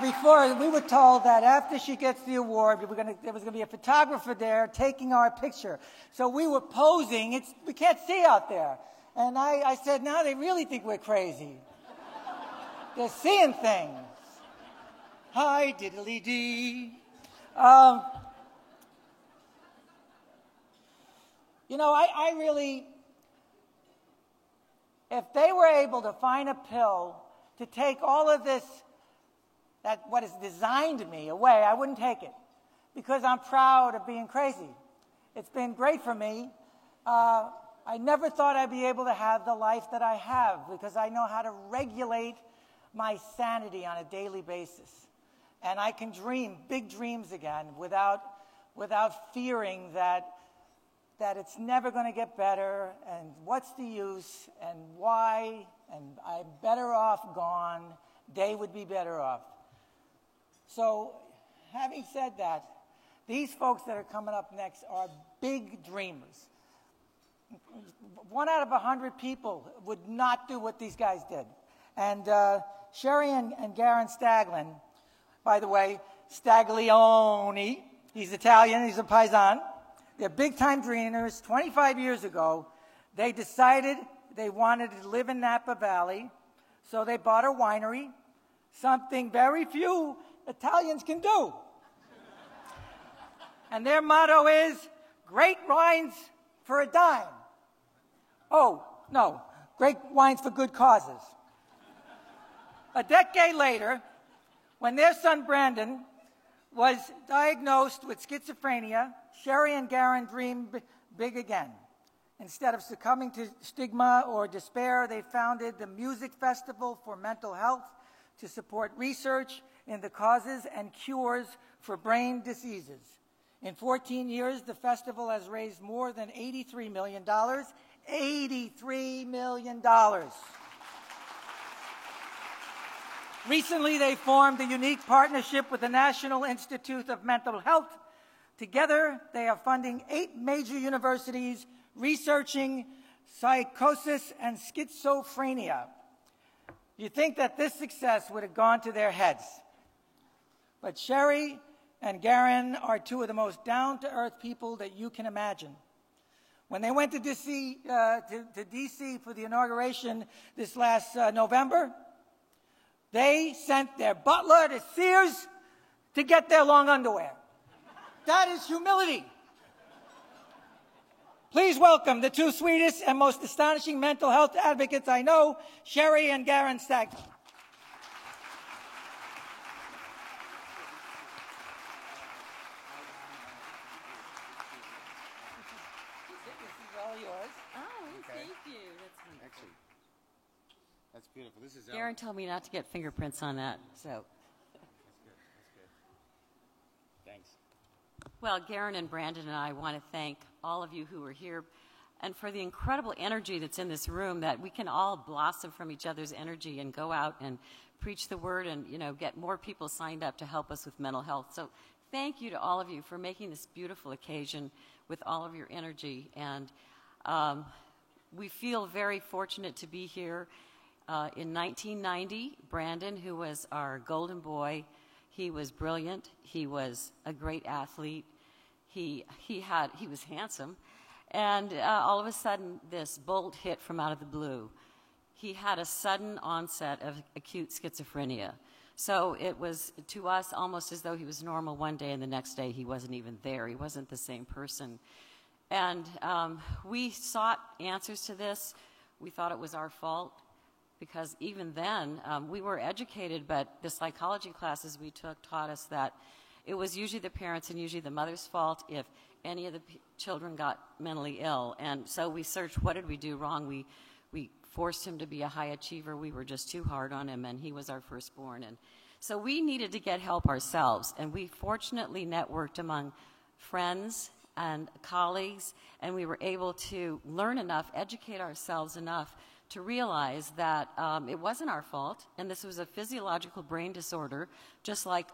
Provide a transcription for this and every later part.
before we were told that after she gets the award, there was going to be a photographer there taking our picture. So we were posing. We can't see out there. And I said, now they really think we're crazy. They're seeing things. Hi, diddly-dee. I really, if they were able to find a pill to take all of this, what has designed me away, I wouldn't take it because I'm proud of being crazy. It's been great for me. I never thought I'd be able to have the life that I have because I know how to regulate my sanity on a daily basis. And I can dream big dreams again without fearing that it's never going to get better, and what's the use, and why, and I'm better off gone, they would be better off. So, having said that, these folks that are coming up next are big dreamers. 1 out of 100 people would not do what these guys did. And Sherry and Garen Staglin, by the way, Staglione, he's Italian, he's a paisan. They're big-time dreamers. 25 years ago, they decided they wanted to live in Napa Valley, so they bought a winery, something very few Italians can do. And their motto is, great wines for a dime. Oh, no, great wines for good causes. A decade later, when their son Brandon was diagnosed with schizophrenia, Sherry and Garen dreamed big again. Instead of succumbing to stigma or despair, they founded the Music Festival for Mental Health to support research in the causes and cures for brain diseases. In 14 years, the festival has raised more than $83 million. $83 million. Recently, they formed a unique partnership with the National Institute of Mental Health. Together, they are funding 8 major universities researching psychosis and schizophrenia. You'd think that this success would have gone to their heads. But Sherry and Garen are 2 of the most down-to-earth people that you can imagine. When they went to D.C. For the inauguration this last November, they sent their butler to Sears to get their long underwear. That is humility. Please welcome the 2 sweetest and most astonishing mental health advocates I know, Sherry and Garen Staglin. That's beautiful. This is Garen told me not to get fingerprints on that, so. That's good. Thanks. Well, Garen and Brandon and I want to thank all of you who are here and for the incredible energy that's in this room, that we can all blossom from each other's energy and go out and preach the word and, get more people signed up to help us with mental health. So thank you to all of you for making this beautiful occasion with all of your energy. And we feel very fortunate to be here. In 1990, Brandon, who was our golden boy, he was brilliant. He was a great athlete. He was handsome. And all of a sudden, this bolt hit from out of the blue. He had a sudden onset of acute schizophrenia. So it was, to us, almost as though he was normal one day and the next day he wasn't even there. He wasn't the same person. And we sought answers to this. We thought it was our fault, because even then, we were educated, but the psychology classes we took taught us that it was usually the parents and usually the mother's fault if any of the children got mentally ill. And so we searched, what did we do wrong? We forced him to be a high achiever. We were just too hard on him, and he was our firstborn. And so we needed to get help ourselves, and we fortunately networked among friends and colleagues, and we were able to learn enough, educate ourselves enough to realize that it wasn't our fault, and this was a physiological brain disorder, just like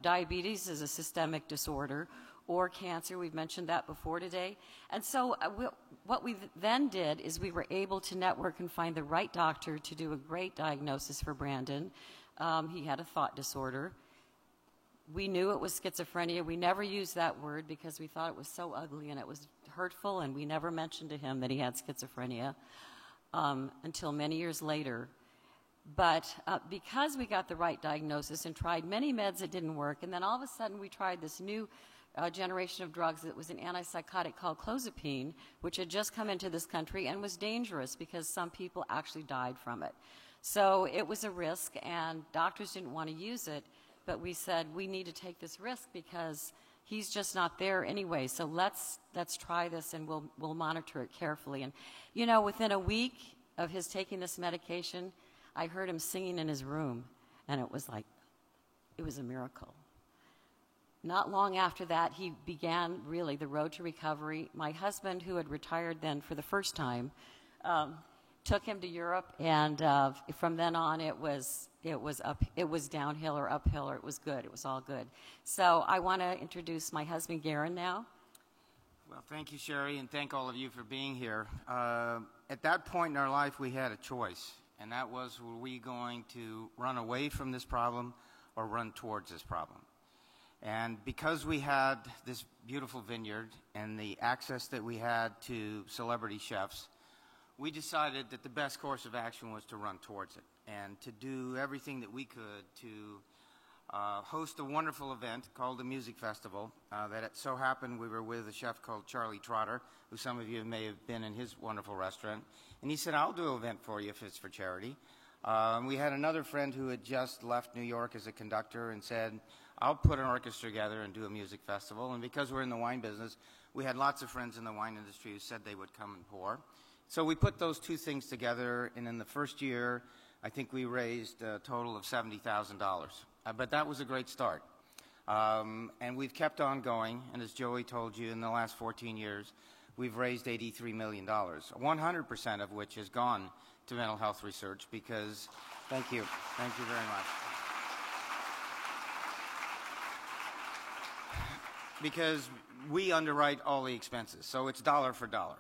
diabetes is a systemic disorder, or cancer. We've mentioned that before today. And so what we then did is we were able to network and find the right doctor to do a great diagnosis for Brandon. He had a thought disorder. We knew it was schizophrenia. We never used that word because we thought it was so ugly and it was hurtful, and we never mentioned to him that he had schizophrenia until many years later. But because we got the right diagnosis and tried many meds that didn't work, and then all of a sudden we tried this new generation of drugs that was an antipsychotic called clozapine, which had just come into this country and was dangerous because some people actually died from it. So it was a risk, and doctors didn't want to use it, but we said we need to take this risk because he's just not there anyway. So let's try this, and we'll monitor it carefully. And you know, within a week of his taking this medication, I heard him singing in his room, and it was a miracle. Not long after that, he began really the road to recovery. My husband, who had retired then for the first time, took him to Europe, and from then on, it was downhill or uphill, or it was good. It was all good. So I want to introduce my husband, Garen, now. Well, thank you, Sherry, and thank all of you for being here. At that point in our life, we had a choice, and that was, were we going to run away from this problem or run towards this problem? And because we had this beautiful vineyard and the access that we had to celebrity chefs, we decided that the best course of action was to run towards it and to do everything that we could to host a wonderful event called the Music Festival. That it so happened we were with a chef called Charlie Trotter, who some of you may have been in his wonderful restaurant. And he said, I'll do an event for you if it's for charity. We had another friend who had just left New York as a conductor and said, I'll put an orchestra together and do a music festival. And because we're in the wine business, we had lots of friends in the wine industry who said they would come and pour. So we put those two things together, and in the first year, I think we raised a total of $70,000. But that was a great start. And we've kept on going, and as Joey told you, in the last 14 years, we've raised $83 million, 100% of which has gone to mental health research because, thank you very much. Because we underwrite all the expenses, so it's dollar for dollar.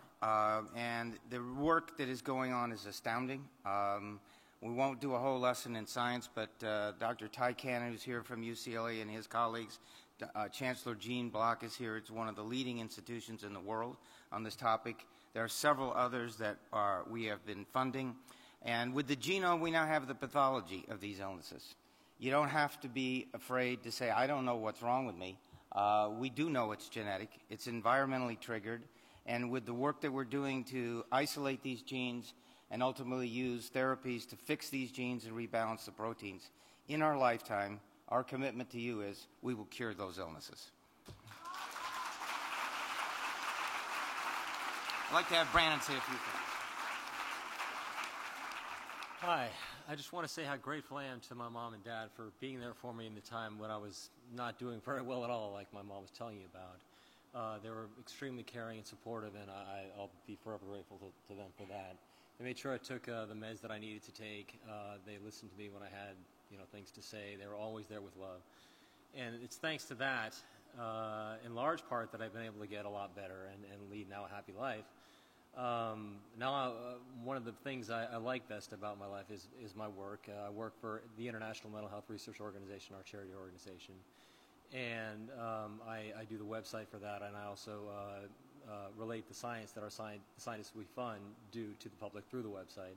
And the work that is going on is astounding. We won't do a whole lesson in science, but Dr. Ty Cannon, who's here from UCLA, and his colleagues, Chancellor Gene Block is here. It's one of the leading institutions in the world on this topic. There are several others that we have been funding. And with the genome, we now have the pathology of these illnesses. You don't have to be afraid to say, I don't know what's wrong with me. We do know it's genetic. It's environmentally triggered. And with the work that we're doing to isolate these genes and ultimately use therapies to fix these genes and rebalance the proteins, in our lifetime, our commitment to you is we will cure those illnesses. I'd like to have Brandon say a few things. Hi. I just want to say how grateful I am to my mom and dad for being there for me in the time when I was not doing very well at all, like my mom was telling you about. They were extremely caring and supportive, and I'll be forever grateful to them for that. They made sure I took the meds that I needed to take. They listened to me when I had things to say. They were always there with love. And it's thanks to that, in large part, that I've been able to get a lot better and lead now a happy life. One of the things I like best about my life is my work. I work for the International Mental Health Research Organization, our charity organization. And I do the website for that, and I also relate the science that our scientists we fund do to the public through the website.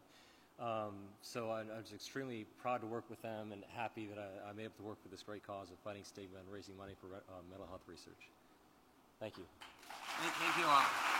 So I was extremely proud to work with them and happy that I'm able to work for this great cause of fighting stigma and raising money for mental health research. Thank you. Thank you all.